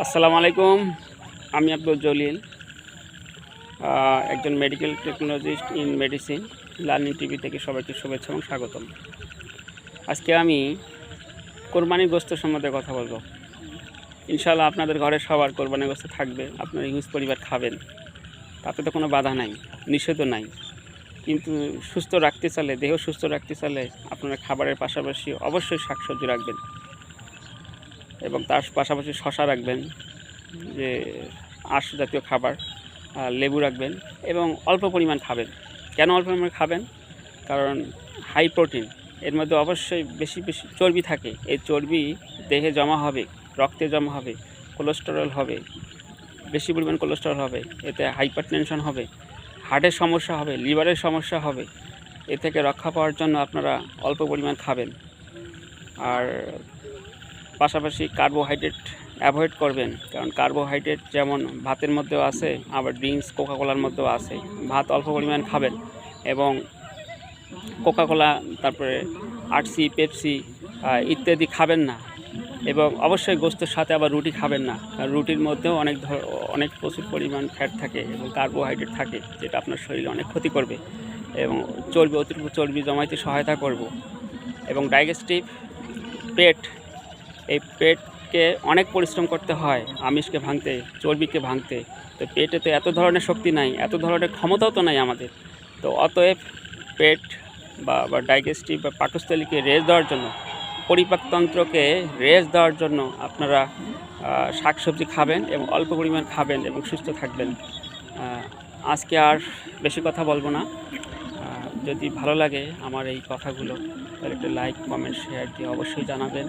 আসসালামু আলাইকুম। আমি আব্দুল জলিল, একজন medical technologist in medicine. Learning TV থেকে সবাইকে শুভেচ্ছা এবং স্বাগতম। আজকে আমি কোরবানির গোশত সম্বন্ধে কথা বলবো। ইনশাআল্লাহ আপনাদের ঘরে সবার কোরবানির গোশত থাকবে, আপনারা হিউজ পরিবার খাবেন, তাতে তো কোনো বাধা নাই, নিষেধও নাই। কিন্তু সুস্থ রাখতে চাইলে, দেহ সুস্থ রাখতে চাইলে আপনারা খাবারের পাশাপাশি অবশ্যই শাকসবজি রাখবেন এবং তার পাশাপাশি শশা রাখবেন, যে আঁশ জাতীয় খাবার, লেবু রাখবেন এবং অল্প পরিমাণ খাবেন। কেন অল্প পরিমাণ খাবেন? কারণ হাই প্রোটিন, এর মধ্যে অবশ্যই বেশি বেশি চর্বি থাকে। এই চর্বি দেহে জমা হবে, রক্তে জমা হবে, কোলেস্টেরল হবে, বেশি পরিমাণ কোলেস্টেরল হবে, এতে হাইপারটেনশন হবে, হার্টের সমস্যা হবে, লিভারের সমস্যা হবে। এ থেকে রক্ষা পাওয়ার জন্য আপনারা অল্প পরিমাণ খাবেন। আর পাশাপাশি কার্বোহাইড্রেট অ্যাভয়েড করবেন, কারণ কার্বোহাইড্রেট যেমন ভাতের মধ্যেও আছে, আবার ড্রিঙ্কস কোকাকোলার মধ্যেও আছে। ভাত অল্প পরিমাণ খাবেন এবং কোকাকোলা, তারপরে আরসি, পেপসি ইত্যাদি খাবেন না। এবং অবশ্যই গোশতের সাথে আবার রুটি খাবেন না, কারণ রুটির মধ্যেও অনেক প্রচুর পরিমাণ ফ্যাট থাকে এবং কার্বোহাইড্রেট থাকে, যেটা আপনার শরীরে অনেক ক্ষতি করবে এবং অতিরিক্ত চর্বি জমাইতে সহায়তা করব। এবং ডাইজেস্টিভ পেট, এই পেটকে অনেক পরিশ্রম করতে হয় আমিষকে ভাঙতে, চর্বিকে ভাঙতে। তো পেটে তো এত ধরনের শক্তি নাই, এত ধরনের ক্ষমতাও তো নাই আমাদের। তো অতএব পেট বা ডাইজেস্টিভ বা পাকস্থলীকে রেস্ট দেওয়ার জন্য, পরিপাকতন্ত্রকে রেস্ট দেওয়ার জন্য আপনারা শাকসবজি খাবেন এবং অল্প পরিমাণ খাবেন এবং সুস্থ থাকবেন। আজকে আর বেশি কথা বলবো না। যদি ভালো লাগে আমার এই কথাগুলো, তাহলে একটা লাইক, কমেন্ট, শেয়ার দিয়ে অবশ্যই জানাবেন।